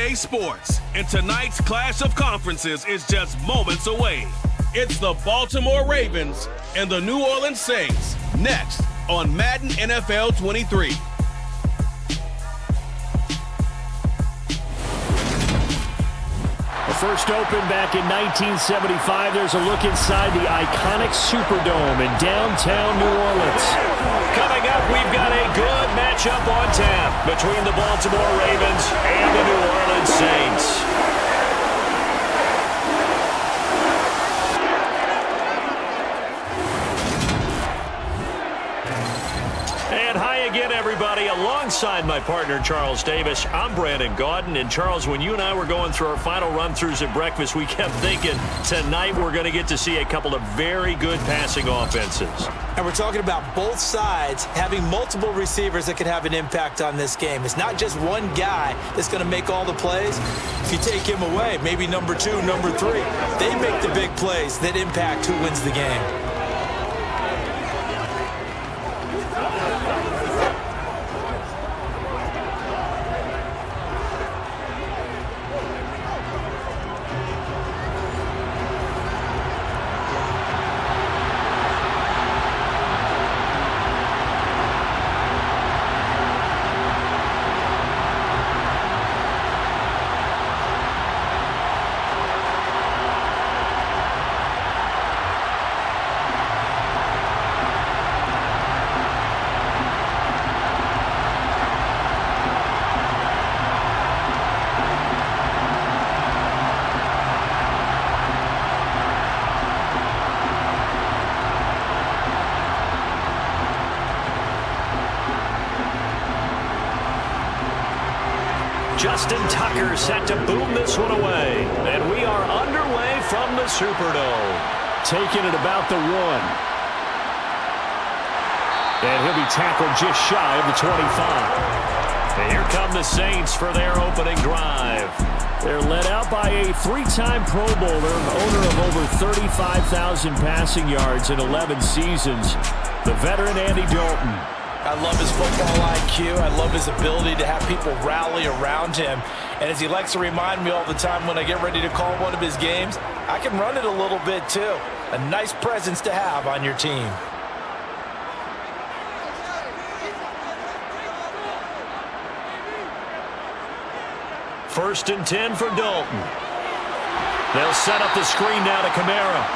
EA Sports, and tonight's clash of conferences is just moments away. It's the Baltimore Ravens and the New Orleans Saints, next on Madden NFL 23. First opened back in 1975. There's a look inside the iconic Superdome in downtown New Orleans. Coming up, we've got a good matchup on tap between the Baltimore Ravens and the New Orleans Saints. And hi again, everybody. Alongside my partner, Charles Davis, I'm Brandon Gaudin. And Charles, when you and I were going through our final run-throughs at breakfast, we kept thinking tonight we're going to get to see a couple of very good passing offenses. And we're talking about both sides having multiple receivers that could have an impact on this game. It's not just one guy that's going to make all the plays. If you take him away, maybe number 2, number 3, they make the big plays that impact who wins the game. Justin Tucker set to boom this one away. And we are underway from the Superdome. Taking it about the 1. And he'll be tackled just shy of the 25. And here come the Saints for their opening drive. They're led out by a 3-time Pro Bowler, owner of over 35,000 passing yards in 11 seasons, the veteran Andy Dalton. I love his football IQ. I love his ability to have people rally around him. And as he likes to remind me all the time when I get ready to call one of his games, I can run it a little bit too. A nice presence to have on your team. First and 10 for Dalton. They'll set up the screen now to Kamara.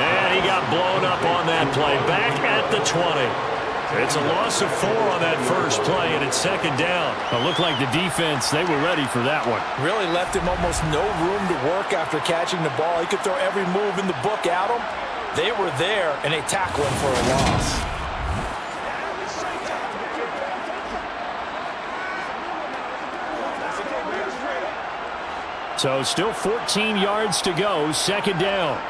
And he got blown up on that play. Back at the 20. It's a loss of 4 on that first play, and it's second down. It looked like the defense, they were ready for that one. Really left him almost no room to work after catching the ball. He could throw every move in the book at him. They were there, and they tackled him for a loss. So still 14 yards to go, second down.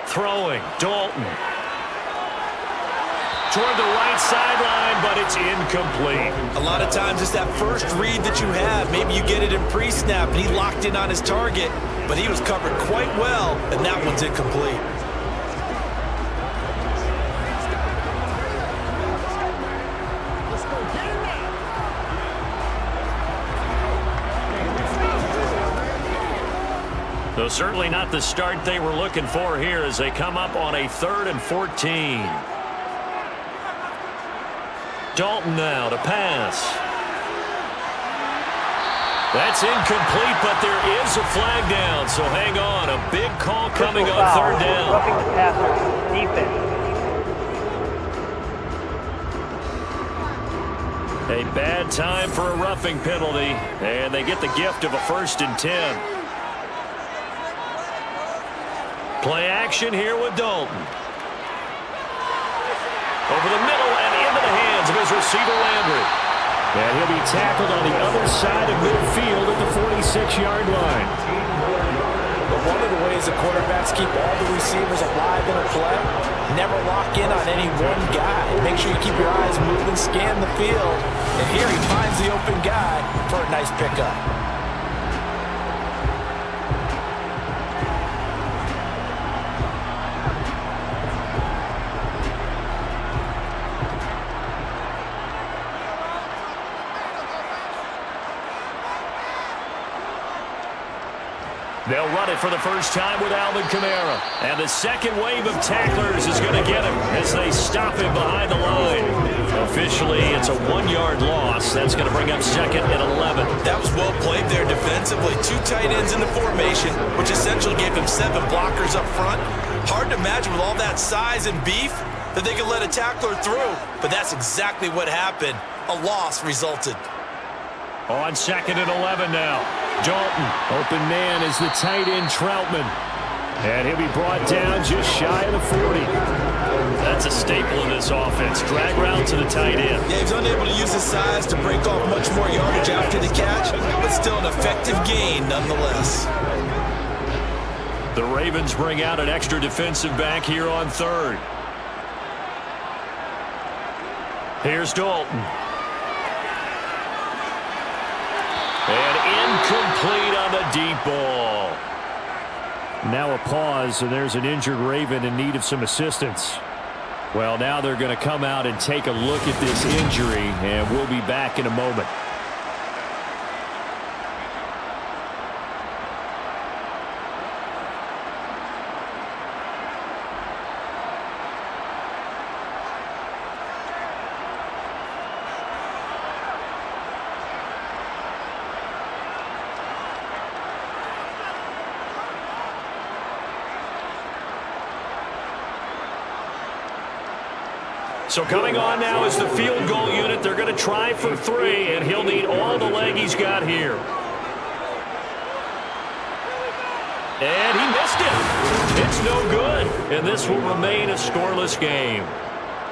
Throwing, Dalton. Toward the right sideline, but it's incomplete. A lot of times it's that first read that you have. Maybe you get it in pre-snap, and he locked in on his target, but he was covered quite well, and that one's incomplete. Though certainly not the start they were looking for here as they come up on a 3rd and 14. Dalton now to pass. That's incomplete, but there is a flag down, so hang on. A big call coming on 3rd down. Roughing the passer, defense. A bad time for a roughing penalty, and they get the gift of a 1st and 10. Play action here with Dalton. Over the middle and into the hands of his receiver, Landry. And he'll be tackled on the other side of midfield at the 46-yard line. But one of the ways the quarterbacks keep all the receivers alive in a play, never lock in on any one guy. Make sure you keep your eyes moving, scan the field. And here he finds the open guy for a nice pickup. They'll run it for the first time with Alvin Kamara. And the second wave of tacklers is going to get him as they stop him behind the line. Officially, it's a 1-yard loss. That's going to bring up second and 11. That was well played there defensively. 2 tight ends in the formation, which essentially gave him 7 blockers up front. Hard to imagine with all that size and beef that they could let a tackler through. But that's exactly what happened. A loss resulted. On second and 11 now. Dalton. Open man is the tight end Troutman. And he'll be brought down just shy of the 40. That's a staple of this offense. Drag route to the tight end. Yeah, he's unable to use his size to break off much more yardage after the catch, but still an effective gain nonetheless. The Ravens bring out an extra defensive back here on third. Here's Dalton. And incomplete on the deep ball. Now a pause, and there's an injured Raven in need of some assistance. Well, now they're going to come out and take a look at this injury, and we'll be back in a moment. So coming on now is the field goal unit. They're going to try for 3, and he'll need all the leg he's got here. And he missed it. It's no good, and this will remain a scoreless game.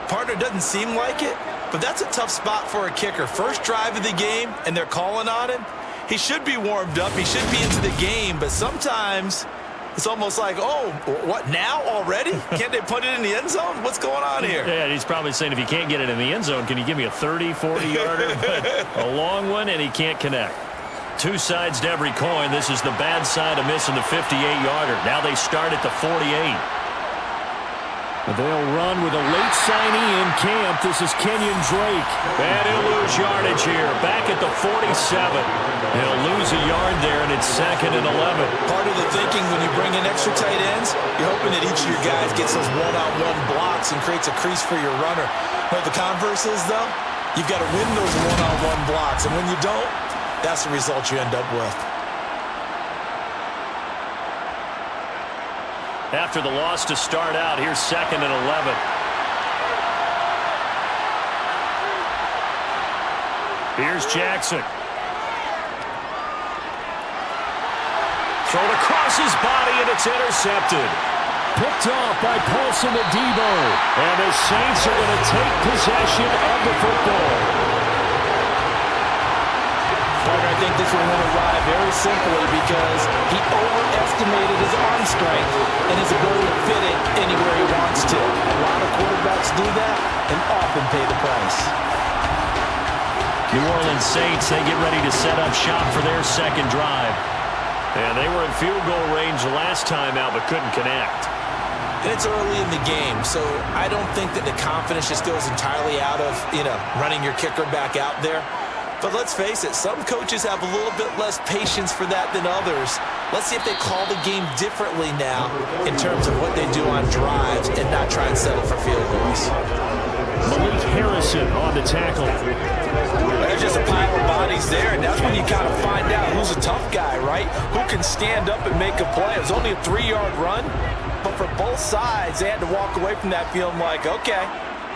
Partner doesn't seem like it, but that's a tough spot for a kicker. First drive of the game, and they're calling on him. He should be warmed up. He should be into the game, but sometimes it's almost like, oh, what, now already? Can't they put it in the end zone? What's going on here? Yeah, he's probably saying if you can't get it in the end zone, can you give me a 30, 40-yarder? A long one, and he can't connect. 2 sides to every coin. This is the bad side of missing the 58-yarder. Now they start at the 48. They'll run with a late signee in camp. This is Kenyon Drake. And he'll lose yardage here. Back at the 47. He'll lose a yard there, and it's second and 11. Part of the thinking when you bring in extra tight ends, you're hoping that each of your guys gets those one-on-one blocks and creates a crease for your runner. But the converse is, though, you've got to win those one-on-one blocks. And when you don't, that's the result you end up with. After the loss to start out, here's second and 11. Here's Jackson. Thrown across his body, and it's intercepted. Picked off by Paulson Adebo. And the Saints are going to take possession of the football. Partner, I think this one went awry very simply because he overestimated his arm strength and his ability to fit it anywhere he wants to. A lot of quarterbacks do that and often pay the price. New Orleans Saints, they get ready to set up shop for their second drive. And they were in field goal range last time out but couldn't connect. And it's early in the game, so I don't think that the confidence just goes entirely out of, running your kicker back out there. But let's face it, some coaches have a little bit less patience for that than others. Let's see if they call the game differently now in terms of what they do on drives and not try and settle for field goals. Malik Harrison on the tackle. There's just a pile of bodies there, and that's when you kind of find out who's a tough guy, right? Who can stand up and make a play. It was only a 3-yard run, but for both sides, they had to walk away from that feeling like, okay,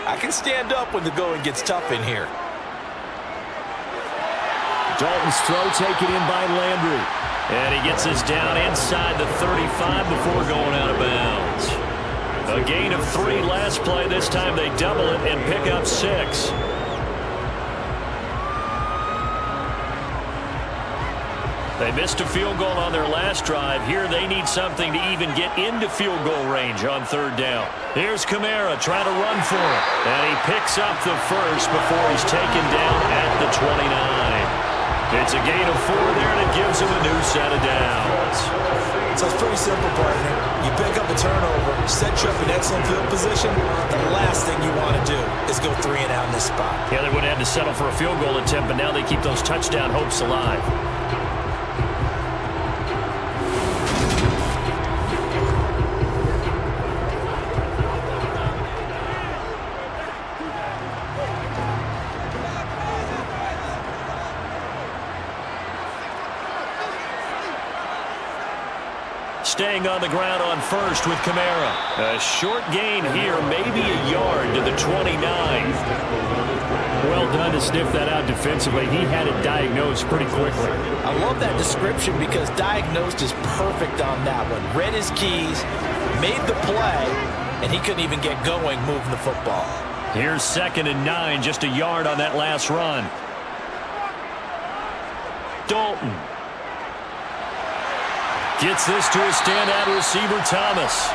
I can stand up when the going gets tough in here. Dalton's throw taken in by Landry. And he gets this down inside the 35 before going out of bounds. A gain of 3 last play. This time they double it and pick up 6. They missed a field goal on their last drive. Here they need something to even get into field goal range on third down. Here's Kamara trying to run for it. And he picks up the first before he's taken down at the 29. It's a gain of 4 there, and it gives him a new set of downs. So it's pretty simple, partner. You pick up a turnover, set you up in excellent field position. The last thing you want to do is go 3 and out in this spot. Yeah, they would have had to settle for a field goal attempt, but now they keep those touchdown hopes alive. Staying on the ground on first with Kamara. A short gain here, maybe a yard to the 29. Well done to sniff that out defensively. He had it diagnosed pretty quickly. I love that description because diagnosed is perfect on that one. Read his keys, made the play, and he couldn't even get going moving the football. Here's 2nd and 9, just a yard on that last run. Dalton gets this to his standout receiver, Thomas.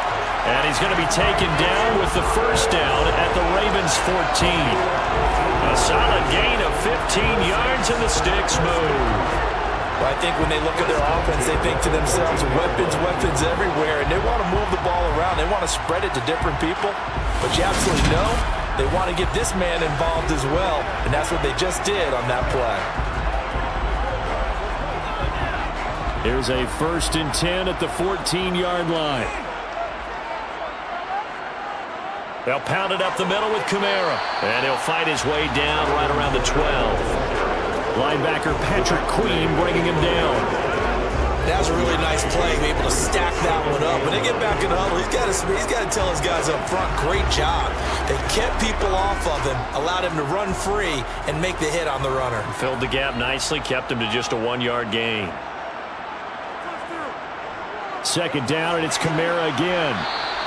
And he's going to be taken down with the first down at the Ravens' 14. A solid gain of 15 yards and the sticks move. Well, I think when they look at their offense, they think to themselves, weapons everywhere, and they want to move the ball around. They want to spread it to different people. But you absolutely know they want to get this man involved as well, and that's what they just did on that play. Here's a 1st and 10 at the 14-yard line. They'll pound it up the middle with Kamara. And he'll fight his way down right around the 12. Linebacker Patrick Queen bringing him down. That was a really nice play, be able to stack that one up. When they get back in the huddle, he's got to tell his guys up front, great job. They kept people off of him, allowed him to run free and make the hit on the runner. Filled the gap nicely, kept him to just a 1-yard gain. 2nd down, and it's Kamara again.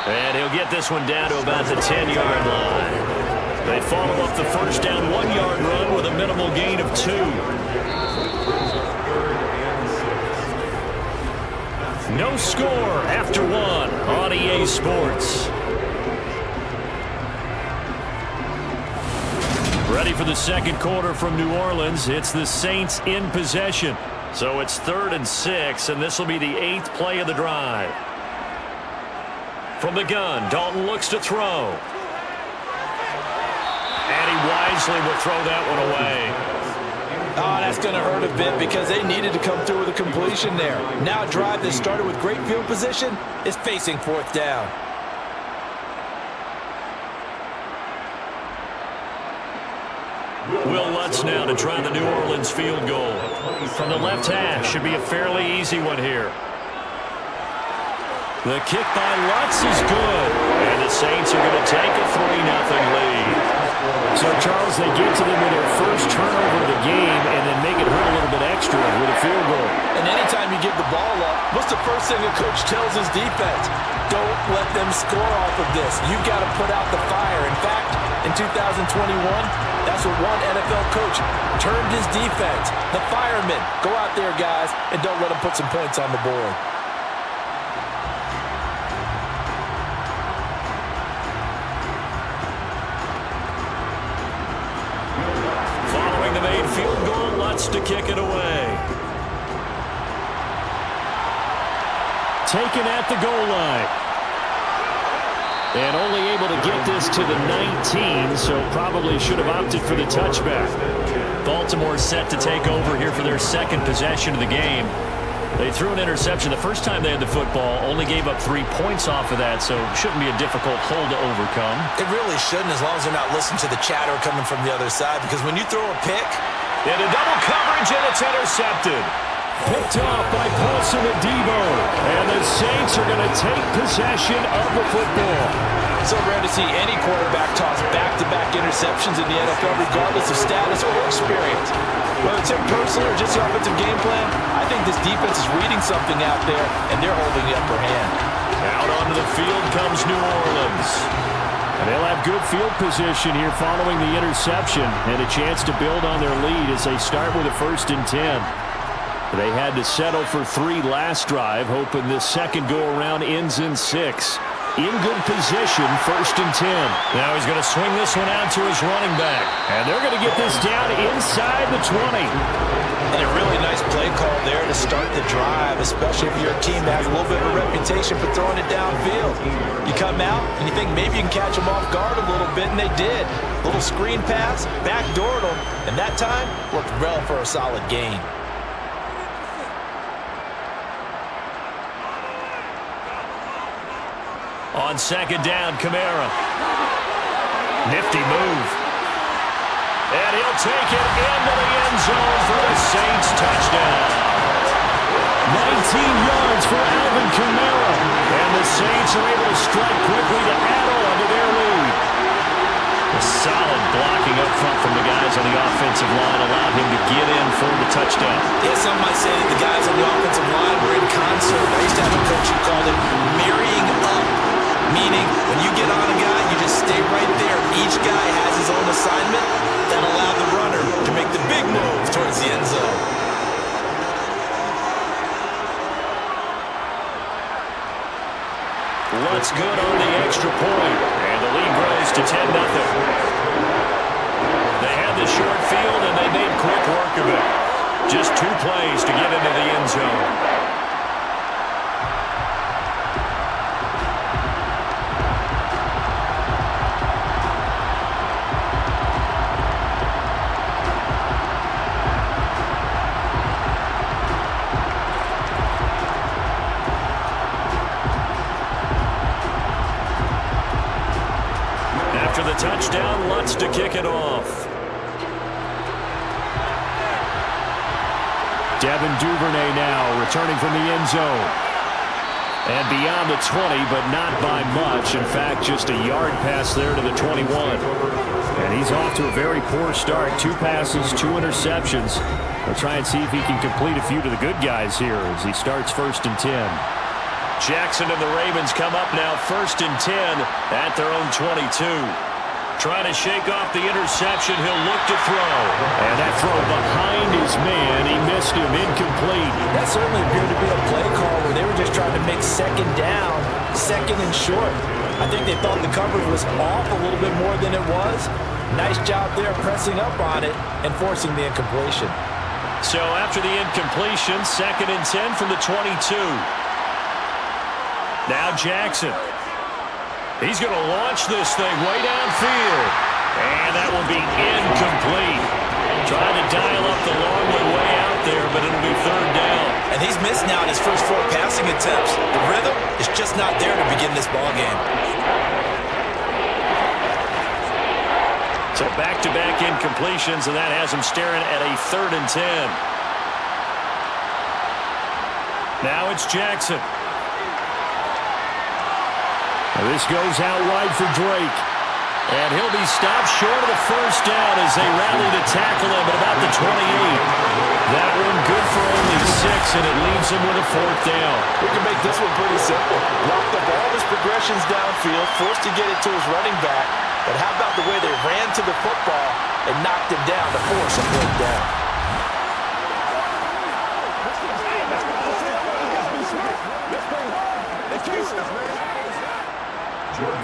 And he'll get this one down to about the 10-yard line. They follow up the first down 1-yard run with a minimal gain of 2. No score after 1 on EA Sports. Ready for the second quarter from New Orleans. It's the Saints in possession. So it's 3rd and 6, and this will be the 8th play of the drive. From the gun, Dalton looks to throw. And he wisely will throw that one away. Oh, that's going to hurt a bit because they needed to come through with a completion there. Now a drive that started with great field position is facing 4th down. Will Lutz now to try the New Orleans field goal. From the left hash, should be a fairly easy one here. The kick by Lutz is good. And the Saints are going to take a 3-0 lead. So, Charles, they get to them with their first turnover of the game and then make it hurt a little bit extra with a field goal. And anytime you give the ball up, what's the first thing a coach tells his defense? Don't let them score off of this. You've got to put out the fire. In fact, in 2021, that's what one NFL coach termed his defense. The firemen. Go out there, guys, and don't let them put some points on the board. Following the made field goal, Lutz to kick it away. Taken at the goal line. And only able to get this to the 19, so probably should have opted for the touchback. Baltimore set to take over here for their second possession of the game. They threw an interception the first time they had the football, only gave up 3 points off of that, so shouldn't be a difficult hole to overcome. It really shouldn't, as long as they're not listening to the chatter coming from the other side, because when you throw a pick, into double coverage, and it's intercepted. Picked off by Paulson Adebo. And the Saints are going to take possession of the football. So rare to see any quarterback toss back-to-back interceptions in the NFL, regardless of status or experience. Whether it's him personally or just the offensive game plan, I think this defense is reading something out there, and they're holding the upper hand. Out onto the field comes New Orleans. And they'll have good field position here following the interception and a chance to build on their lead as they start with a 1st and 10. They had to settle for 3 last drive, hoping this second go-around ends in 6. In good position, 1st and 10. Now he's going to swing this one out to his running back. And they're going to get this down inside the 20. And a really nice play call there to start the drive, especially if you're a team that has a little bit of a reputation for throwing it downfield. You come out and you think maybe you can catch them off guard a little bit, and they did. Little screen pass, backdoored them, and that time worked well for a solid gain. On 2nd down, Kamara. Nifty move. And he'll take it into the end zone for the Saints touchdown. 19 yards hands for Alvin Kamara. And the Saints are able to strike quickly to add on to their lead. A solid blocking up front from the guys on the offensive line allowed him to get in for the touchdown. Yeah, some might say that the guys on the offensive line were in concert. I used to have a coach who called it marrying up, meaning when you get on a guy, you just stay right there. Each guy has his own assignment that allowed the runner to make the big move towards the end zone. What's good on the extra point, and the lead grows to 10-0. They had the short field, and they made quick work of it. Just 2 plays to get into the end zone. After the touchdown, Lutz to kick it off. Devin Duvernay now returning from the end zone. And beyond the 20, but not by much. In fact, just a yard pass there to the 21. And he's off to a very poor start. 2 passes, 2 interceptions. We'll try and see if he can complete a few to the good guys here as he starts 1st and 10. Jackson and the Ravens come up now 1st and 10 at their own 22. Trying to shake off the interception. He'll look to throw. And that throw behind his man. He missed him. Incomplete. That certainly appeared to be a play call where they were just trying to make 2nd down, 2nd and short. I think they thought the coverage was off a little bit more than it was. Nice job there pressing up on it and forcing the incompletion. So after the incompletion, 2nd and 10 from the 22. Now Jackson. He's going to launch this thing way downfield. And that will be incomplete. Trying to dial up the long way out there, but it'll be 3rd down. And he's missed now in his first 4 passing attempts. The rhythm is just not there to begin this ball game. So back-to-back incompletions, and that has him staring at a 3rd and 10. Now it's Jackson. This goes out wide for Drake. And he'll be stopped short of the 1st down as they rally to tackle him at about the 28. That one good for only 6, and it leaves him with a 4th down. We can make this one pretty simple. Blocked up all his progressions downfield, forced to get it to his running back. But how about the way they ran to the football and knocked him down to force a 4th down?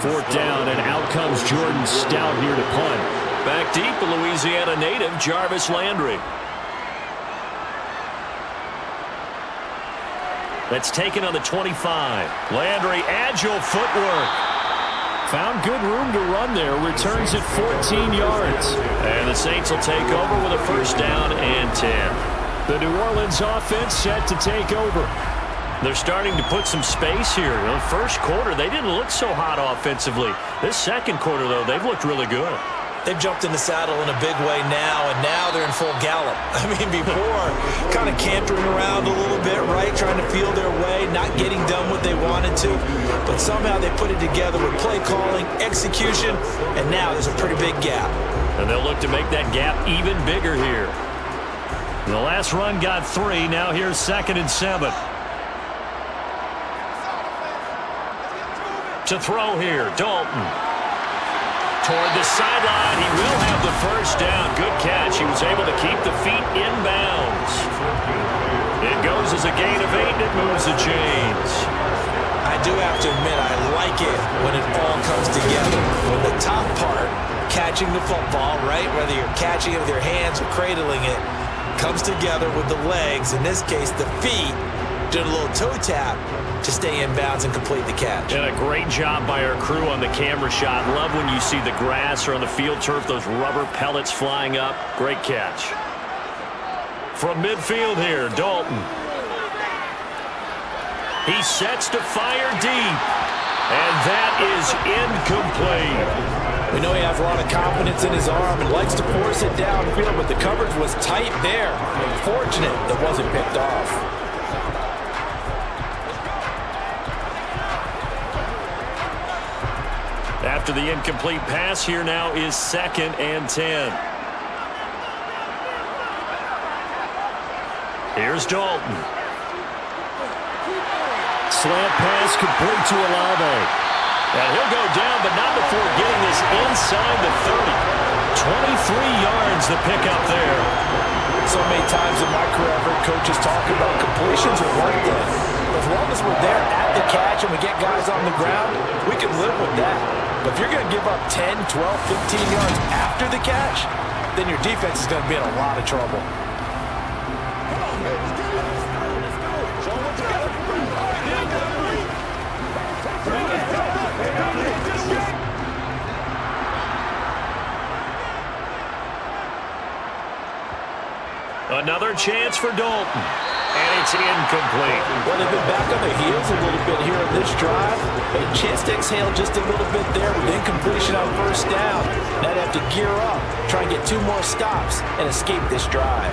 4th down, and out comes Jordan Stout here to punt. Back deep, the Louisiana native, Jarvis Landry. That's taken on the 25. Landry, agile footwork. Found good room to run there. Returns at 14 yards. And the Saints will take over with a 1st down and 10. The New Orleans offense set to take over. They're starting to put some space here. In the 1st quarter, they didn't look so hot offensively. This 2nd quarter, though, they've looked really good. They've jumped in the saddle in a big way now, and now they're in full gallop. I mean, before, kind of cantering around a little bit, right, trying to feel their way, not getting done what they wanted to. But somehow they put it together with play calling, execution, and now there's a pretty big gap. And they'll look to make that gap even bigger here. The last run got 3. Now here's 2nd and 7. To throw here, Dalton. Toward the sideline, he will have the 1st down. Good catch. He was able to keep the feet in bounds. It goes as a gain of 8, and it moves the chains. I do have to admit, I like it when it all comes together. When the top part, catching the football, right, whether you're catching it with your hands or cradling it, comes together with the legs, in this case, the feet, doing a little toe tap to stay in bounds and complete the catch. And a great job by our crew on the camera shot. Love when you see the grass or on the field turf, those rubber pellets flying up. Great catch. From midfield here, Dalton. He sets to fire deep. And that is incomplete. We know he has a lot of confidence in his arm and likes to force it downfield, but the coverage was tight there. Fortunate it wasn't picked off. after the incomplete pass. Here now is 2nd and 10. Here's Dalton. Slant pass complete to Olave. And he'll go down, but not before getting this inside the 30. 23 yards the pickup there. So many times in my career I've heard coaches talk about completions are one thing. As long as we're there at the catch and we get guys on the ground, we can live with that. But if you're going to give up 10, 12, 15 yards after the catch, then your defense is going to be in a lot of trouble. Another chance for Dalton. And it's incomplete. Well, they've been back on their heels a little bit here in this drive. A chance to exhale just a little bit there with incompletion on first down. Now they have to gear up, try and get 2 more stops, and escape this drive.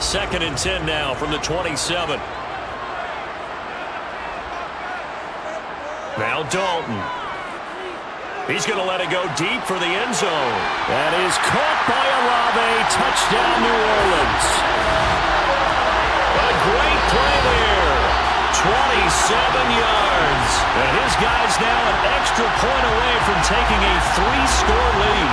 2nd and 10 now from the 27. Now Dalton. He's going to let it go deep for the end zone. That is caught by Olave. Touchdown, New Orleans. A great play there. 27 yards. And his guy's now an extra point away from taking a 3-score lead.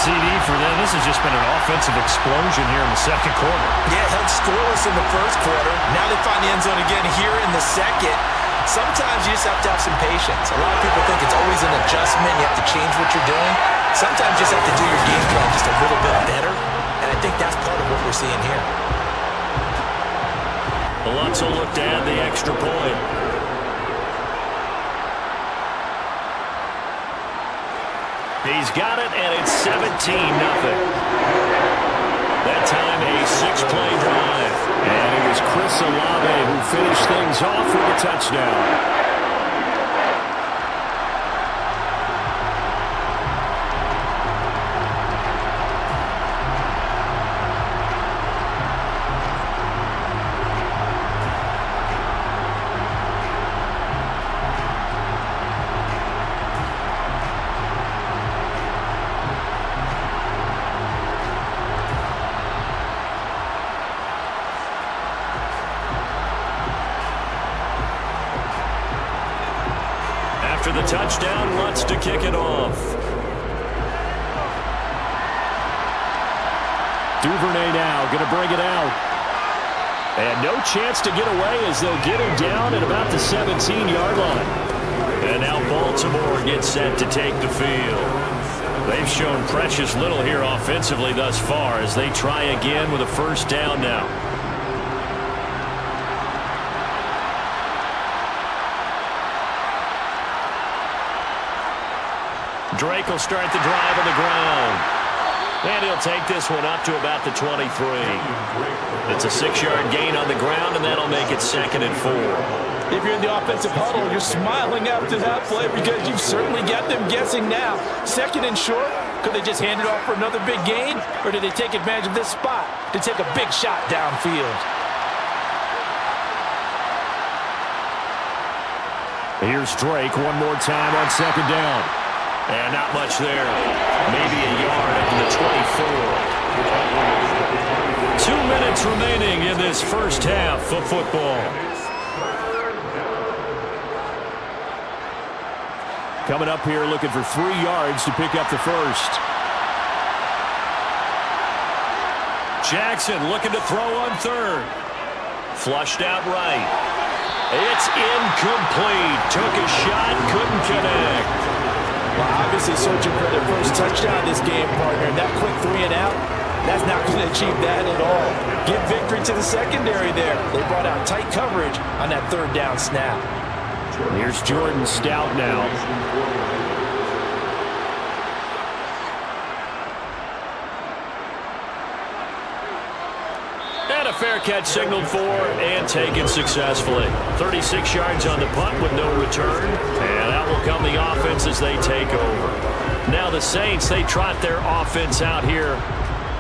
CD for them. This has just been an offensive explosion here in the second quarter. Yeah, held scoreless in the first quarter. Now they find the end zone again here in the second. Sometimes you just have to have some patience. A lot of people think it's always an adjustment. You have to change what you're doing. Sometimes you just have to do your game plan just a little bit better. And I think that's part of what we're seeing here. Alonso looked to add the extra point. He's got it, and it's 17-0. That time a 6-play drive. And it was Chris Olave who finished things off with a touchdown. After the touchdown, wants to kick it off. Duvernay now going to bring it out. And no chance to get away as they'll get him down at about the 17-yard line. And now Baltimore gets set to take the field. They've shown precious little here offensively thus far as they try again with a first down now. Drake will start the drive on the ground. And he'll take this one up to about the 23. It's a 6-yard gain on the ground, and that'll make it 2nd and 4. If you're in the offensive huddle, you're smiling after that play because you've certainly got them guessing now. 2nd and short, could they just hand it off for another big gain? Or did they take advantage of this spot to take a big shot downfield? Here's Drake one more time on 2nd down. And not much there. Maybe a yard up to the 24. 2 minutes remaining in this first half of football. Coming up here looking for 3 yards to pick up the first. Jackson looking to throw on 3rd. Flushed out right. It's incomplete. Took a shot, couldn't connect. Well, obviously searching for their first touchdown this game, partner. And that quick 3 and out, that's not going to achieve that at all. Give victory to the secondary there. They brought out tight coverage on that 3rd down snap. Here's Jordan Stout now. And a fair catch signaled for and taken successfully. 36 yards on the punt with no return. And out will come the offense as they take over. Now the Saints, they trot their offense out here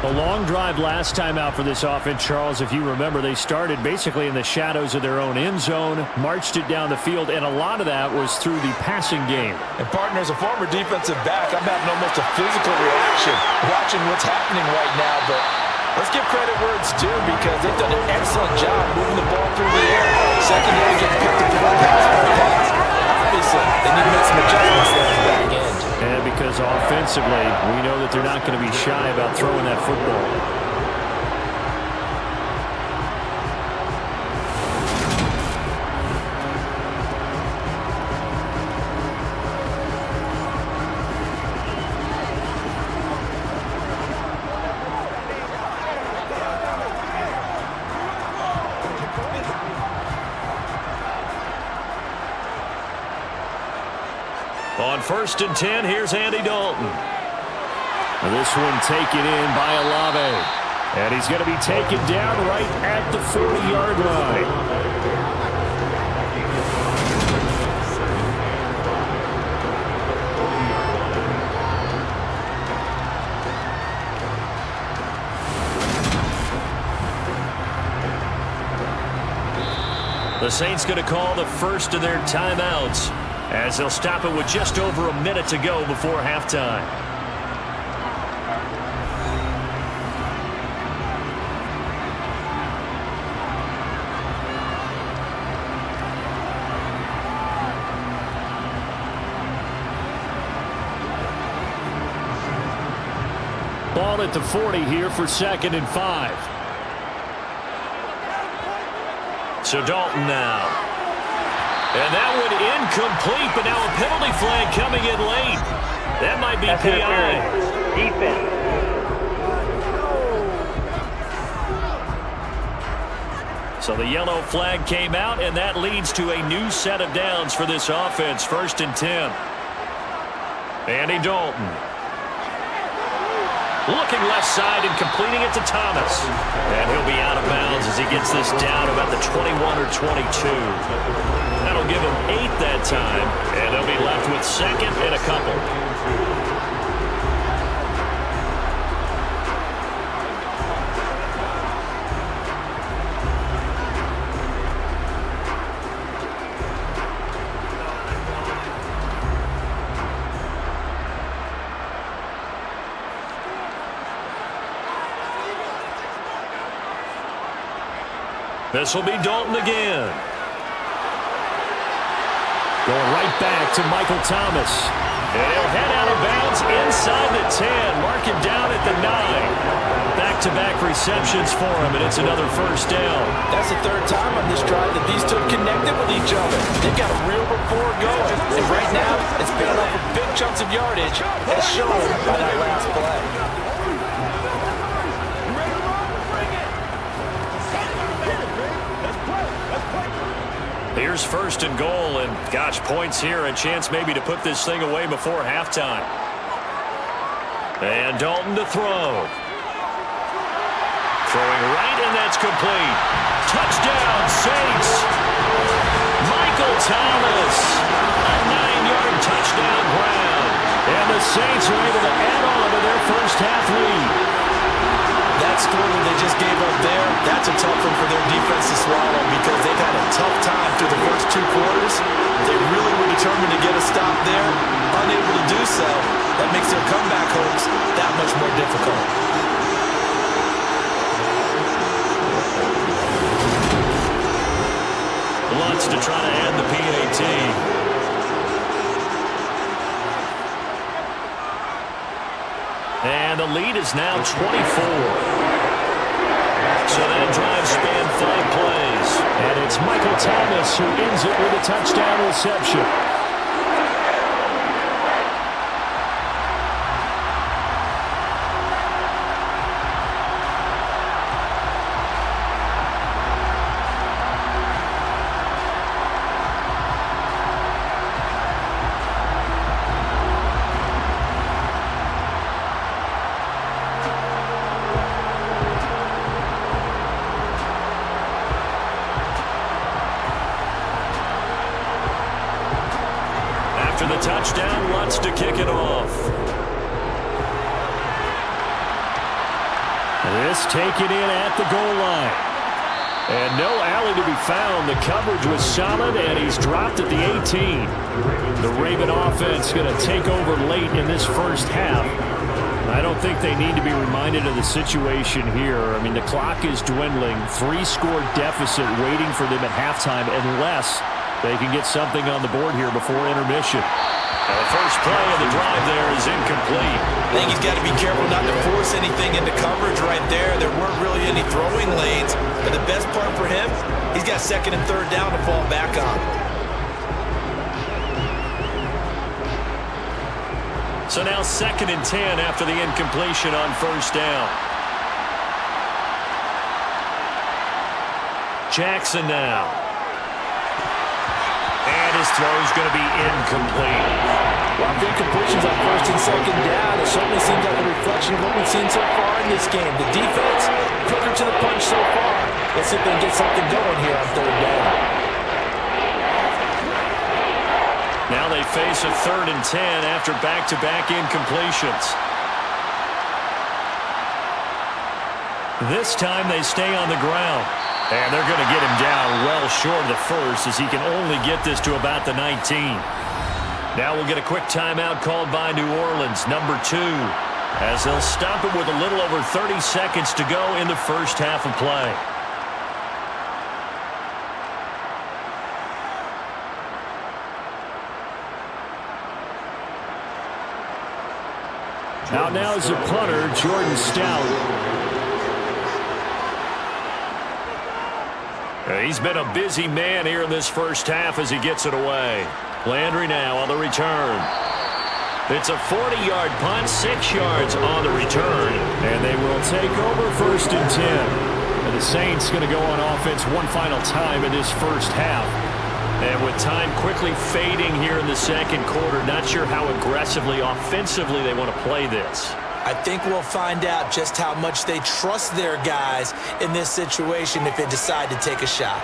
A long drive last time out for this offense, Charles. If you remember, they started basically in the shadows of their own end zone, marched it down the field, and a lot of that was through the passing game. And partner, as a former defensive back, I'm having almost a physical reaction watching what's happening right now. But let's give credit where it's due, because they've done an excellent job moving the ball through the air. Secondary gets picked up on pass. Obviously, they need to make some adjustments there in the back end. And because offensively, we know that they're not going to be shy about throwing that football. On 1st and 10, here's Andy Dalton. This one taken in by Olave. And he's going to be taken down right at the 40-yard line. The Saints going to call the first of their timeouts, as they'll stop it with just over a minute to go before halftime. Ball at the 40 here for 2nd and 5. So Dalton now. And that one incomplete, but now a penalty flag coming in late. That might be PI. Defense. So the yellow flag came out, and that leads to a new set of downs for this offense. 1st and 10. Andy Dalton. Looking left side and completing it to Thomas. And he'll be out of bounds as he gets this down about the 21 or 22. That'll give him 8 that time, and they'll be left with 2nd and a couple. This will be Dalton again. Going right back to Michael Thomas. And he'll head out of bounds inside the 10. Mark him down at the 9. Back-to-back receptions for him, and it's another 1st down. That's the 3rd time on this drive that these two have connected with each other. They've got a real rapport going. And right now, it's paying off with big chunks of yardage, as shown by that last play. Here's 1st and goal, and gosh, points here, a chance maybe to put this thing away before halftime. And Dalton to throw. Throwing right, and that's complete. Touchdown, Saints. Michael Thomas. A 9-yard touchdown ground. And the Saints are able to add on to their first half lead. That score that they just gave up there, that's a tough one for their defense to swallow, because they've had a tough time through the first 2 quarters. They really were determined to get a stop there. Unable to do so, that makes their comeback hopes that much more difficult. Lutz to try to add the PAT. And the lead is now 24. So that drive spanned 5 plays. And it's Michael Thomas who ends it with a touchdown reception. After the touchdown, Lutz to kick it off. This taken in at the goal line. And no alley to be found. The coverage was solid, and he's dropped at the 18. The Raven offense going to take over late in this first half. I don't think they need to be reminded of the situation here. I mean, the clock is dwindling. 3-score deficit waiting for them at halftime unless they can get something on the board here before intermission. The first play of the drive there is incomplete. I think he's got to be careful not to force anything into coverage right there. There weren't really any throwing lanes. But the best part for him, he's got second and third down to fall back on. So now 2nd and 10 after the incompletion on first down. Jackson now. And his throw is going to be incomplete. Well, the incompletions on first and second down, it certainly seems like a reflection of what we've seen so far in this game. The defense, quicker to the punch so far. Let's see if they can get something going here on third down. Now they face a 3rd and 10 after back-to-back incompletions. This time they stay on the ground. And they're going to get him down well short of the first as he can only get this to about the 19. Now we'll get a quick timeout called by New Orleans, number 2, as they'll stop it with a little over 30 seconds to go in the first half of play. Out now is the punter, Jordan Stout. He's been a busy man here in this first half as he gets it away. Landry now on the return. It's a 40-yard punt, 6 yards on the return. And they will take over 1st and 10. And the Saints going to go on offense one final time in this first half. And with time quickly fading here in the second quarter, not sure how aggressively, offensively they want to play this. I think we'll find out just how much they trust their guys in this situation if they decide to take a shot.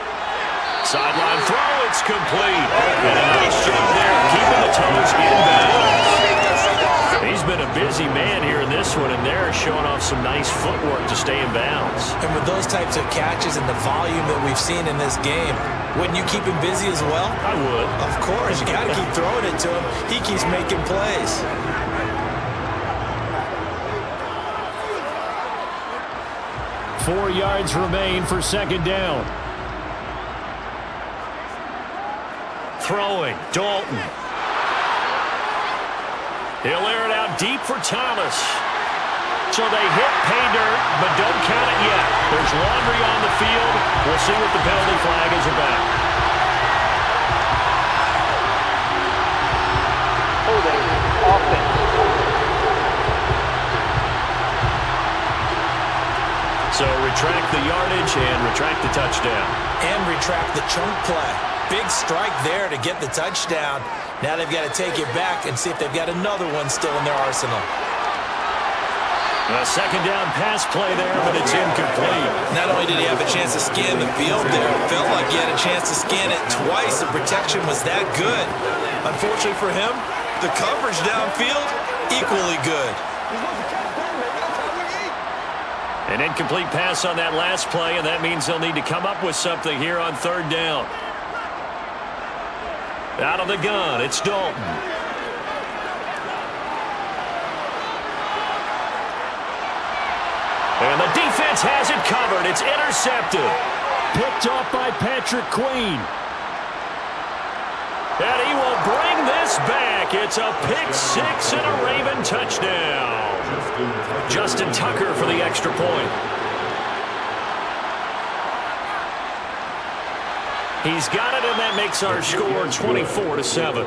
Sideline throw, it's complete. And a nice job there, keeping the toes inbounds. He's been a busy man here in this one, and they're showing off some nice footwork to stay in bounds. And with those types of catches and the volume that we've seen in this game, wouldn't you keep him busy as well? I would. Of course, you got to keep throwing it to him. He keeps making plays. Four yards remain for second down. Throwing, Dalton. He'll air it out deep for Thomas. So they hit pay dirt, but don't count it yet. There's Laundry on the field. We'll see what the penalty flag is about. Holding, offense. So retract the yardage and retract the touchdown. And retract the chunk play. Big strike there to get the touchdown. Now they've got to take it back and see if they've got another one still in their arsenal. A second down pass play there, but it's incomplete. Not only did he have a chance to scan the field there, it felt like he had a chance to scan it twice. The protection was that good. Unfortunately for him, the coverage downfield, equally good. An incomplete pass on that last play, and that means they'll need to come up with something here on third down. Out of the gun, it's Dalton. And the defense has it covered. It's intercepted. Picked off by Patrick Queen. And he will bring this back. It's a pick six and a Raven touchdown. Justin Tucker for the extra point. He's got it, and that makes our score 24-7.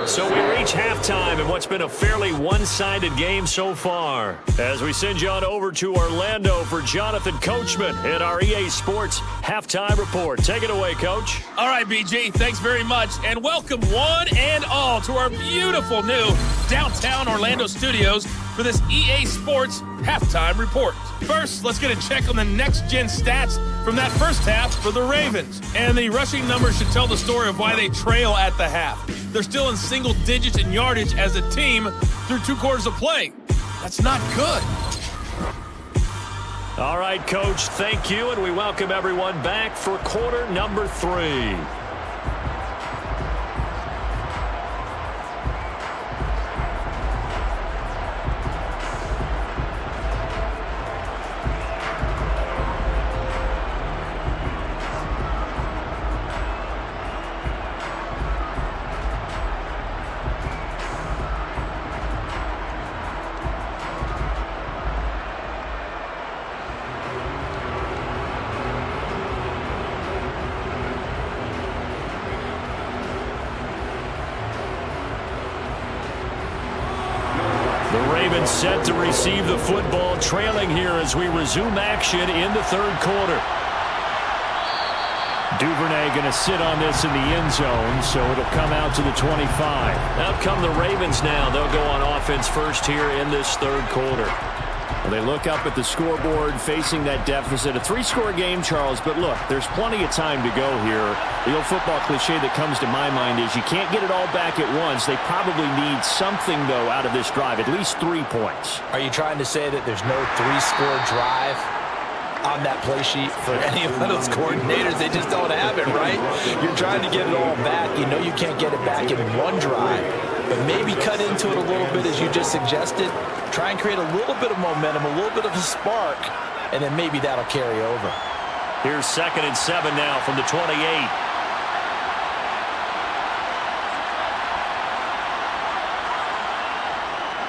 So we reach halftime in what's been a fairly one-sided game so far. As we send you on over to Orlando for Jonathan Coachman in our EA Sports Halftime Report. Take it away, Coach. All right, BG, thanks very much. And welcome one and all to our beautiful new downtown Orlando studios for this EA Sports Halftime Report. First, let's get a check on the next-gen stats from that first half for the Ravens. And the rushing numbers should tell the story of why they trail at the half. They're still in single digits in yardage as a team through 2 quarters of play. That's not good. All right, Coach, thank you, and we welcome everyone back for quarter number 3. Set to receive the football, trailing here as we resume action in the third quarter. Duvernay going to sit on this in the end zone, so it'll come out to the 25. Out come the Ravens now. They'll go on offense first here in this third quarter. Well, they look up at the scoreboard facing that deficit. A 3-score game, Charles, but look, there's plenty of time to go here. The old football cliche that comes to my mind is you can't get it all back at once. They probably need something, though, out of this drive, at least 3 points. Are you trying to say that there's no 3-score drive on that play sheet for any of those coordinators? They just don't have it, right? You're trying to get it all back. You know you can't get it back in one drive, but maybe cut into it a little bit as you just suggested. Try and create a little bit of momentum, a little bit of a spark, and then maybe that'll carry over. Here's 2nd and 7 now from the 28.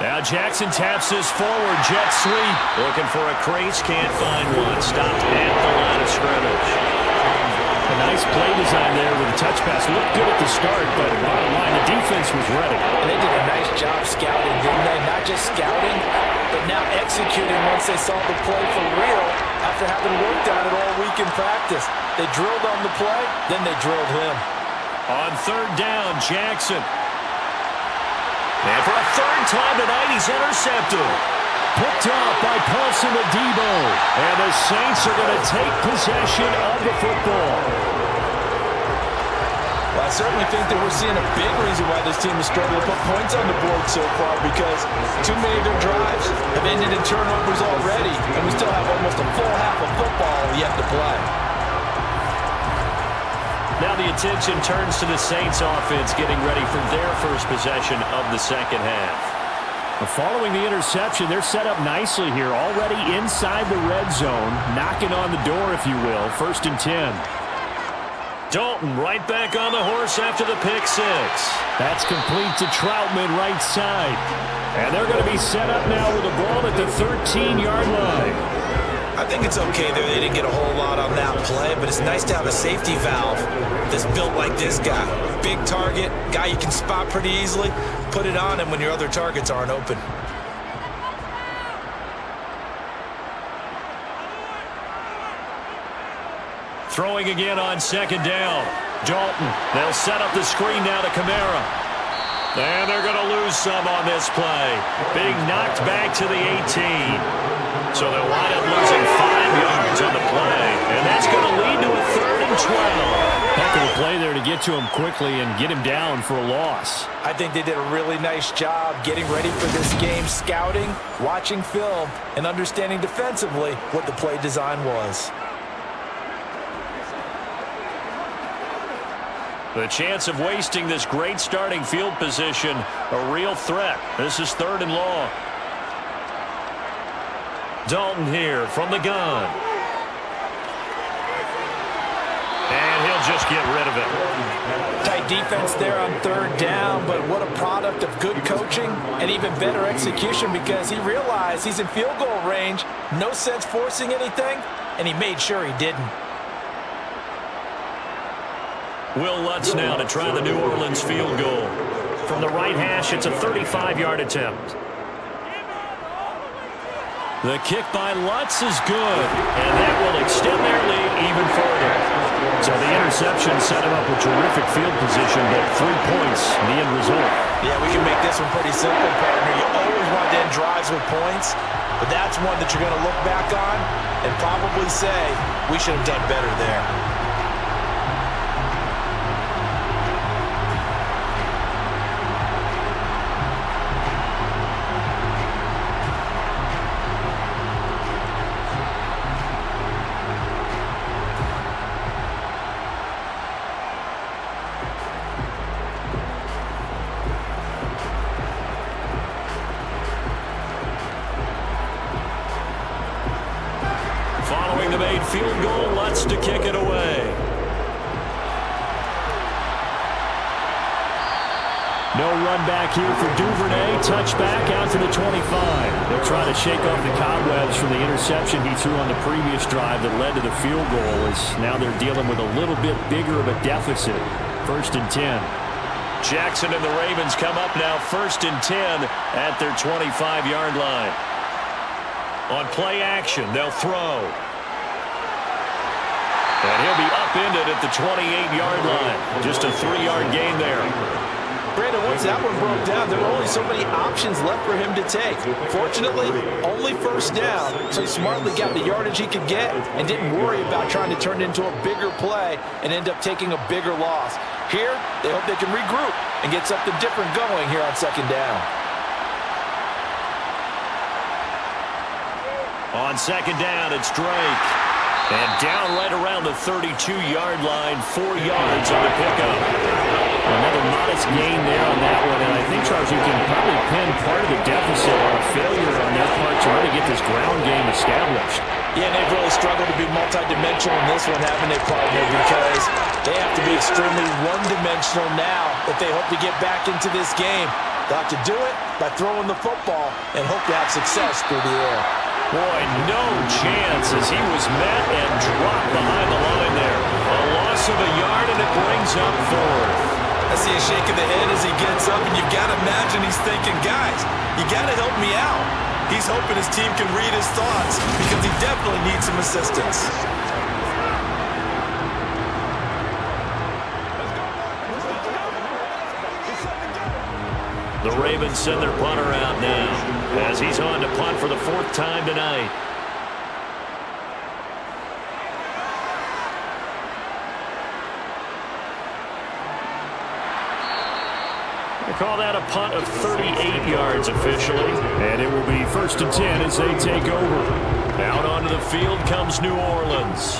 Now Jackson taps this forward, jet sweep. Looking for a crease, can't find one. Stopped at the line of scrimmage. A nice play design there with a touch pass. Looked good at the start, but bottom line, the defense was ready. And they did a nice job scouting, didn't they? Not just scouting, but now executing once they saw the play for real after having worked on it all week in practice. They drilled on the play, then they drilled him. On 3rd down, Jackson. And for a 3rd time tonight, he's intercepted. Picked off by Paulson Adebo. And the Saints are going to take possession of the football. Well, I certainly think that we're seeing a big reason why this team is struggling to put points on the board so far, because too many of their drives have ended in turnovers already, and we still have almost a full half of football yet to play. Now the attention turns to the Saints offense getting ready for their first possession of the second half. Following the interception, they're set up nicely here, already inside the red zone, knocking on the door, if you will. 1st and 10. Dalton right back on the horse after the pick 6. That's complete to Troutman right side. And they're going to be set up now with the ball at the 13-yard line. I think it's okay there. They didn't get a whole lot on that play, but it's nice to have a safety valve that's built like this guy. Big target, guy you can spot pretty easily. Put it on him when your other targets aren't open. Throwing again on 2nd down. Dalton. They'll set up the screen now to Kamara. And they're going to lose some on this play. Being knocked back to the 18. So they'll wind up losing 5 yards on the play. And that's going to lead to a 3rd and 12. Heck of a play there to get to him quickly and get him down for a loss. I think they did a really nice job getting ready for this game, scouting, watching film, and understanding defensively what the play design was. The chance of wasting this great starting field position, a real threat. This is 3rd and long. Dalton here from the gun. And he'll just get rid of it. Tight defense there on 3rd down, but what a product of good coaching and even better execution, because he realized he's in field goal range, no sense forcing anything, and he made sure he didn't. Will Lutz now to try the New Orleans field goal. From the right hash, it's a 35-yard attempt. The kick by Lutz is good, and that will extend their lead even further. So the interception set him up with terrific field position, but 3 points, the end result. Yeah, we can make this one pretty simple, partner. You always want to end drives with points, but that's one that you're going to look back on and probably say, we should have done better there. throwing the made field goal, wants to kick it away. No run back here for Duvernay. Touchback out to the 25. They'll try to shake off the cobwebs from the interception he threw on the previous drive that led to the field goal, as now they're dealing with a little bit bigger of a deficit. 1st and 10. Jackson and the Ravens come up now 1st and 10 at their 25-yard line. On play action, they'll throw. And he'll be upended at the 28-yard line. Just a 3-yard gain there. Brandon, once that one broke down, there were only so many options left for him to take. Fortunately, only 1st down, so he smartly got the yardage he could get and didn't worry about trying to turn it into a bigger play and end up taking a bigger loss. Here, they hope they can regroup and get something different going here on 2nd down. On 2nd down, it's Drake. And down right around the 32-yard line, 4 yards on the pickup. Another modest gain there on that one, and I think, Charles, you can probably pin part of the deficit on a failure on their part to really get this ground game established. Yeah, and they've really struggled to be multidimensional in this one, haven't they, partner? Because they have to be extremely one-dimensional now if they hope to get back into this game. They'll have to do it by throwing the football and hope to have success through the air. Boy, no chance as he was met and dropped behind the line there. A loss of a yard, and it brings up 4th. I see a shake of the head as he gets up, and you've got to imagine he's thinking, guys, you got to help me out. He's hoping his team can read his thoughts because he definitely needs some assistance. The Ravens send their punter out now as he's on to punt for the 4th time tonight. They call that a punt of 38 yards officially. And it will be 1st and 10 as they take over. Out onto the field comes New Orleans.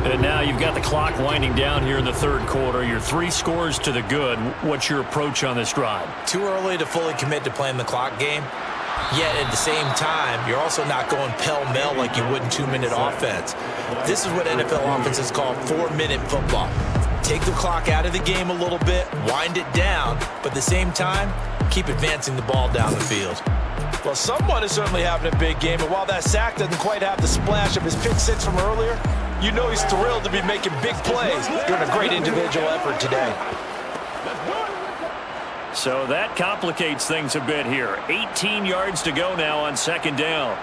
And now you've got the clock winding down here in the 3rd quarter. You're 3 scores to the good. What's your approach on this drive? Too early to fully commit to playing the clock game. Yet at the same time, you're also not going pell-mell like you would in 2-minute offense. This is what NFL offenses call 4-minute football. Take the clock out of the game a little bit, wind it down, but at the same time, keep advancing the ball down the field. Well, someone is certainly having a big game, and while that sack doesn't quite have the splash of his pick six from earlier, you know he's thrilled to be making big plays during a great individual effort today. So that complicates things a bit here. 18 yards to go now on 2nd down.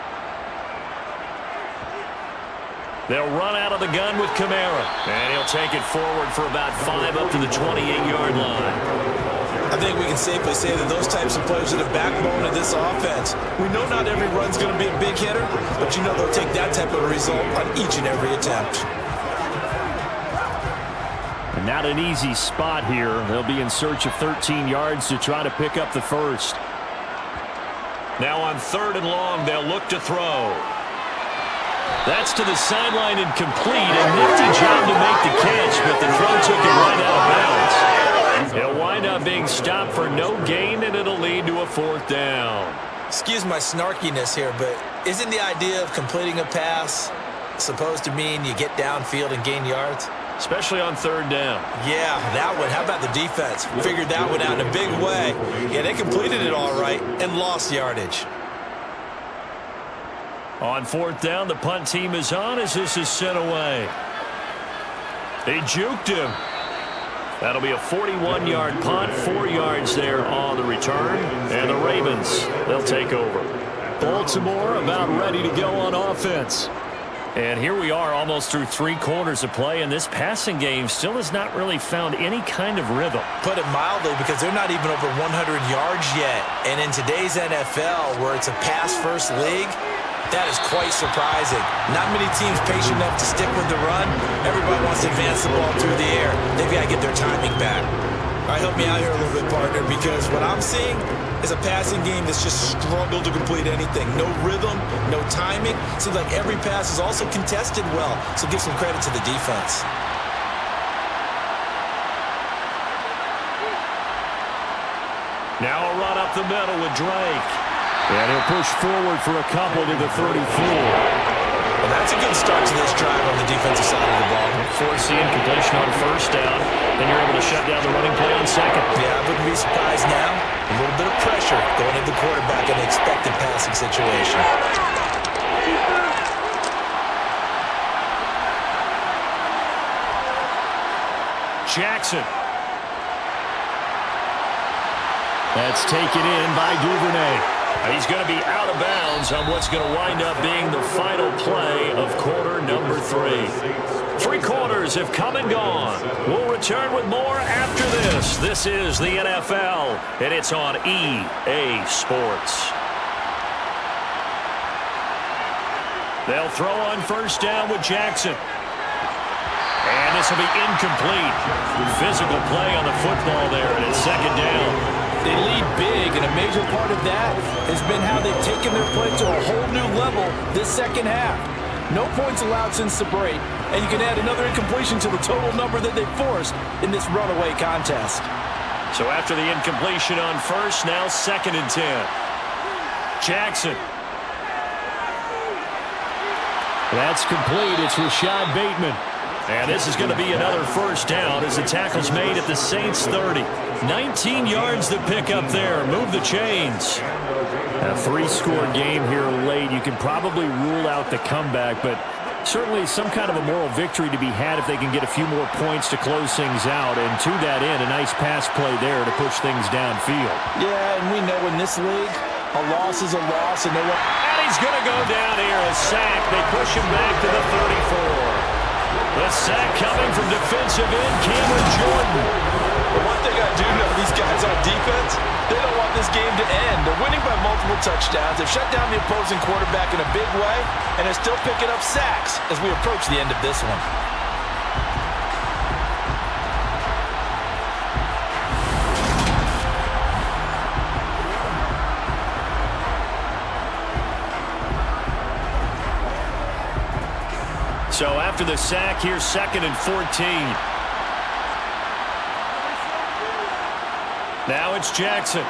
They'll run out of the gun with Kamara. And he'll take it forward for about 5 up to the 28-yard line. I think we can safely say that those types of players are the backbone of this offense. We know not every run's going to be a big hitter, but you know they'll take that type of result on each and every attempt. And not an easy spot here. They'll be in search of 13 yards to try to pick up the first. Now on 3rd and long, they'll look to throw. That's to the sideline and complete. A nifty job to make the catch, but the throw took it right out of bounds. He'll wind up being stopped for no gain, and it'll lead to a 4th down. Excuse my snarkiness here, but isn't the idea of completing a pass supposed to mean you get downfield and gain yards? Especially on 3rd down. Yeah, that one. How about the defense? Figured that one out in a big way. Yeah, they completed it all right and lost yardage. On 4th down, the punt team is on as this is sent away. He juked him. That'll be a 41-yard punt, 4 yards there on the return. And the Ravens, they'll take over. Baltimore about ready to go on offense. And here we are almost through 3 quarters of play, and this passing game still has not really found any kind of rhythm. Put it mildly, because they're not even over 100 yards yet. And in today's NFL, where it's a pass-first league, that is quite surprising. Not many teams patient enough to stick with the run. Everybody wants to advance the ball through the air. They've got to get their timing back. All right, help me out here a little bit, partner, because what I'm seeing is a passing game that's just struggled to complete anything. No rhythm, no timing. Seems like every pass is also contested well, so give some credit to the defense. Now a run up the middle with Drake. And he'll push forward for a couple to the 34. Well, that's a good start to this drive on the defensive side of the ball. Force the incompletion on first down. Then you're able to shut down the running play on second. Yeah, I wouldn't be surprised now. A little bit of pressure going into the quarterback in the expected passing situation. Jackson. That's taken in by Duvernay. He's going to be out of bounds on what's going to wind up being the final play of quarter number 3. 3 quarters have come and gone. We'll return with more after this. This is the NFL, and it's on EA Sports. They'll throw on first down with Jackson. And this will be incomplete. Physical play on the football there, and it's second down. They lead big, and a major part of that has been how they've taken their play to a whole new level this second half. No points allowed since the break, and you can add another incompletion to the total number that they forced in this runaway contest. So after the incompletion on first, now second and 10. Jackson. That's complete. It's Rashad Bateman. And this is going to be another first down as the tackle's made at the Saints' 30. 19 yards to pick up there. Move the chains. A 3-score game here late. You can probably rule out the comeback, but certainly some kind of a moral victory to be had if they can get a few more points to close things out. And to that end, a nice pass play there to push things downfield. Yeah, and we know in this league, a loss is a loss. And he's going to go down here. A sack. They push him back to the 34. The sack coming from defensive end Cameron Jordan. But one thing I do know, these guys on defense, they don't want this game to end. They're winning by multiple touchdowns. They've shut down the opposing quarterback in a big way, and they're still picking up sacks as we approach the end of this one. So after the sack, here's second and 14. Now it's Jackson.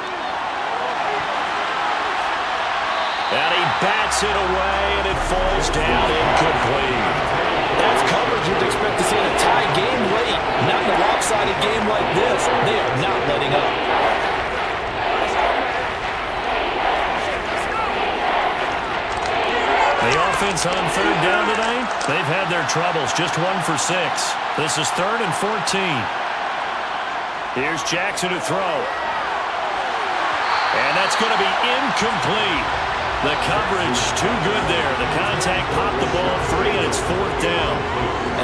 And he bats it away, and it falls down incomplete. That's coverage you'd expect to see in a tie game late. Not in a lopsided game like this. They are not letting up. The offense on third down today, they've had their troubles. Just 1 for 6. This is third and 14. Here's Jackson to throw. And that's going to be incomplete. The coverage too good there. The contact popped the ball free, and it's fourth down.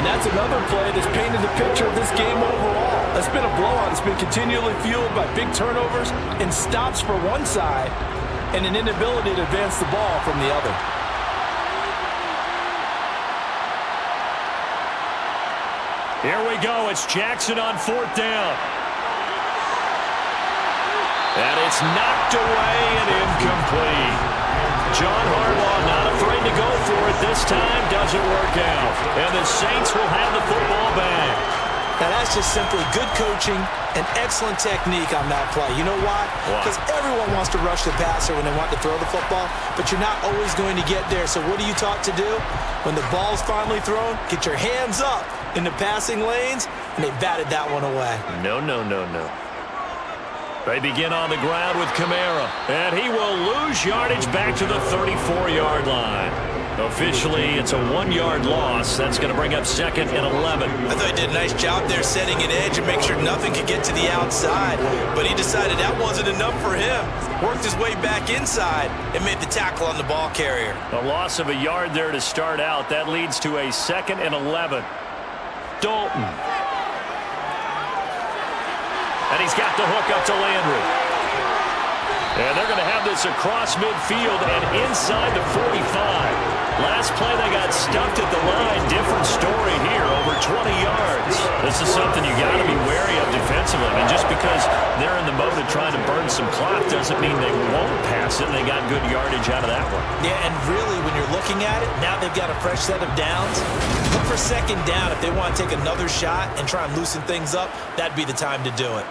And that's another play that's painted the picture of this game overall. That's been a blowout. It's been continually fueled by big turnovers and stops for one side and an inability to advance the ball from the other. Here we go. It's Jackson on fourth down. And it's knocked away and incomplete. John Harbaugh not afraid to go for it this time. Doesn't work out. And the Saints will have the football back. Now that's just simply good coaching and excellent technique on that play. You know why? Because everyone wants to rush the passer when they want to throw the football, but you're not always going to get there. So what are you taught to do? When the ball's finally thrown, get your hands up in the passing lanes, and they batted that one away. No. They begin on the ground with Kamara, and he will lose yardage back to the 34-yard line. Officially, it's a 1-yard loss. That's going to bring up second and 11. I thought he did a nice job there setting an edge and make sure nothing could get to the outside, but he decided that wasn't enough for him. Worked his way back inside and made the tackle on the ball carrier. A loss of a yard there to start out. That leads to a second and 11. Dalton. And he's got the hook up to Landry. And they're going to have this across midfield and inside the 45. Last play they got stuffed at the line. Different story here, over 20 yards. This is something you got to be wary of defensively. I mean, just because they're in the mode of trying to burn some clock doesn't mean they won't pass it. They got good yardage out of that one. Yeah, and really, when you're looking at it, now they've got a fresh set of downs. Look for second down. If they want to take another shot and try and loosen things up, that'd be the time to do it.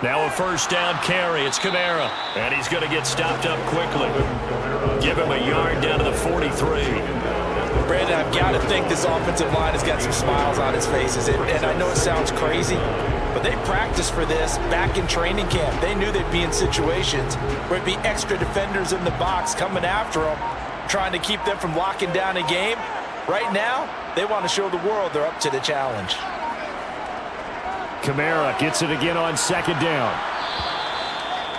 Now a first down carry. It's Kamara. And he's going to get stopped up quickly. Give him a yard down to the 43. Brandon, I've got to think this offensive line has got some smiles on its faces. And I know it sounds crazy, but they practiced for this back in training camp. They knew they'd be in situations where it'd be extra defenders in the box coming after them, trying to keep them from locking down a game. Right now, they want to show the world they're up to the challenge. Kamara gets it again on second down.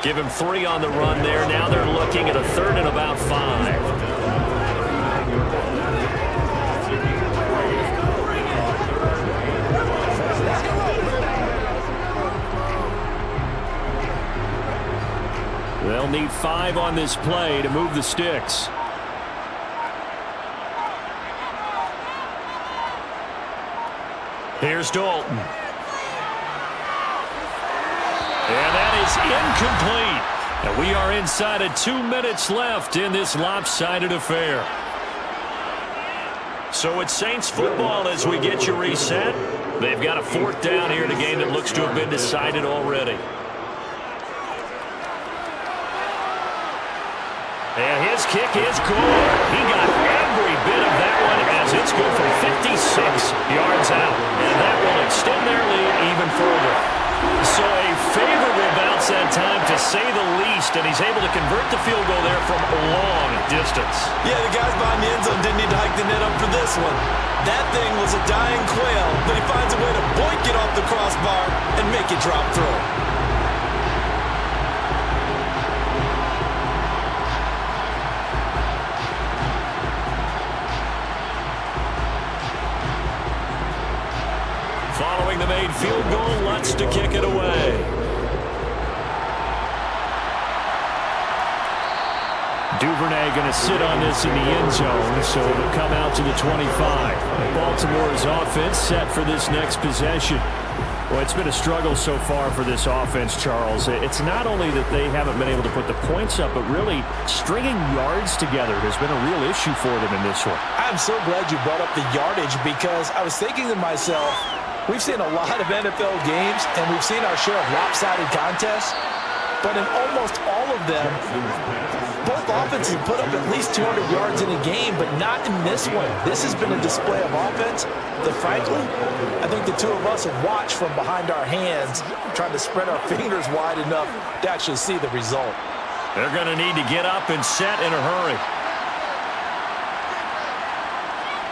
Give him 3 on the run there. Now they're looking at a 3rd and about 5. They'll need 5 on this play to move the sticks. Here's Dalton. And that is incomplete. And we are inside of 2 minutes left in this lopsided affair. So it's Saints football as we get you reset. They've got a 4th down here in a game that looks to have been decided already. And his kick is good. He got every bit of that one as it's good for 56 yards out. And that will extend their lead even further. So a favorable bounce that time, to say the least, and he's able to convert the field goal there from a long distance. Yeah, the guys behind the end zone didn't need to hike the net up for this one. That thing was a dying quail, but he finds a way to boink it off the crossbar and make it drop through. Following the made field goal, Lutz to kick it away. Duvernay going to sit on this in the end zone, so it'll come out to the 25. Baltimore's offense set for this next possession. Well, it's been a struggle so far for this offense, Charles. It's not only that they haven't been able to put the points up, but really stringing yards together has been a real issue for them in this one. I'm so glad you brought up the yardage, because I was thinking to myself, we've seen a lot of NFL games, and we've seen our share of lopsided contests, but in almost all of them, both offenses put up at least 200 yards in a game, but not in this one. This has been a display of offense that, frankly, I think the two of us have watched from behind our hands, trying to spread our fingers wide enough to actually see the result. They're going to need to get up and set in a hurry.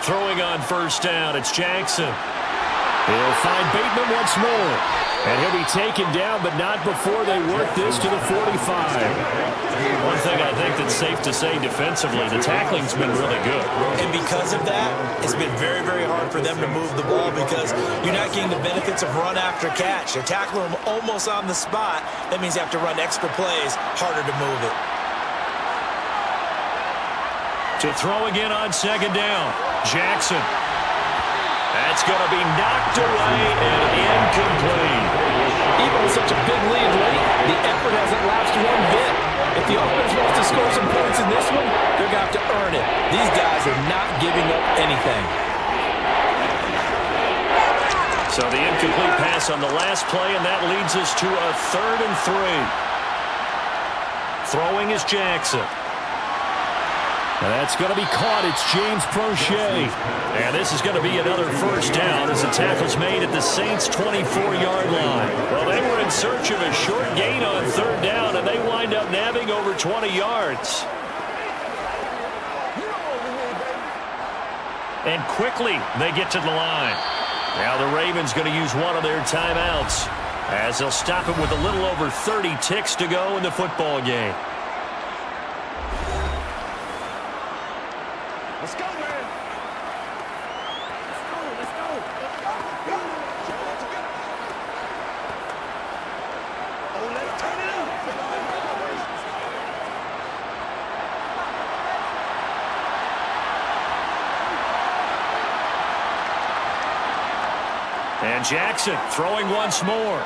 Throwing on first down, it's Jackson. They'll find Bateman once more. And he'll be taken down, but not before they work this to the 45. One thing I think that's safe to say defensively, the tackling's been really good. And because of that, it's been very, very hard for them to move the ball, because you're not getting the benefits of run after catch. They're tackling them almost on the spot. That means you have to run extra plays, harder to move it. To throw again on second down, Jackson. That's going to be knocked away and incomplete. Even with such a big lead late, the effort hasn't lapsed one bit. If the offense wants to score some points in this one, they're going to have to earn it. These guys are not giving up anything. So the incomplete pass on the last play, and that leads us to a 3rd and 3. Throwing is Jackson. That's going to be caught. It's James Prochet. And this is going to be another first down as the tackle's made at the Saints' 24-yard line. Well, they were in search of a short gain on 3rd down, and they wind up nabbing over 20 yards. And quickly, they get to the line. Now the Ravens going to use one of their timeouts, as they'll stop it with a little over 30 ticks to go in the football game. Let's go, man. Let's go. Oh, let's turn it up. And Jackson throwing once more.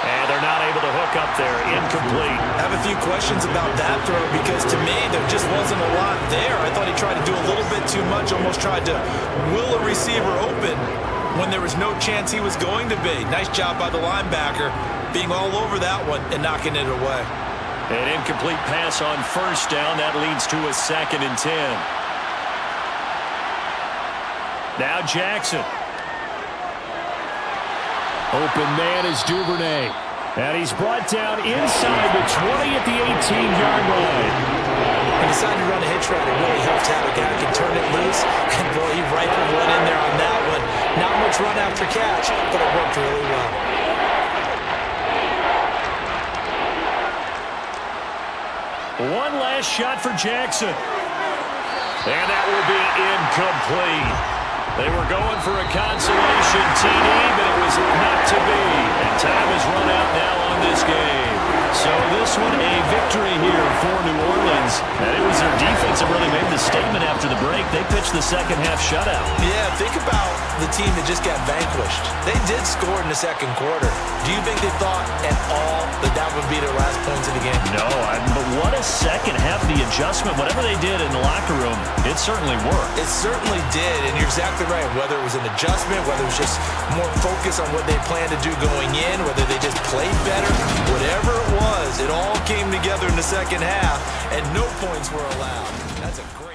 And they're not able to hook up there. Incomplete. I have a few questions about that throw, because to me, there just wasn't a lot there. I thought he tried to do a little bit too much, almost tried to will a receiver open. when there was no chance he was going to be. Nice job by the linebacker being all over that one and knocking it away. An incomplete pass on first down. That leads to a 2nd and 10. Now Jackson. Open man is Duvernay. And he's brought down inside the 20 at the 18-yard line. He decided to run a hitch route. It really helped to have a guy who can turn it loose. And boy, he rifled one in there on that one. Not much run after catch, but it worked really well. One last shot for Jackson. And that will be incomplete. They were going for a consolation TD, but it was not to be. And time has run out now on this game. So this one a victory here for New Orleans. And it was their defense that really made the statement after the break. They pitched the second half shutout. Yeah, think about the team that just got vanquished. They did score in the second quarter. Do you think they thought at all that that would be their last points of the game? No, but what a second half. The adjustment, whatever they did in the locker room, it certainly worked. It certainly did, and you're exactly right. Whether it was an adjustment, whether it was just more focus on what they planned to do going in, whether they just played better, whatever it was, it all came together in the second half, and no points were allowed. That's a great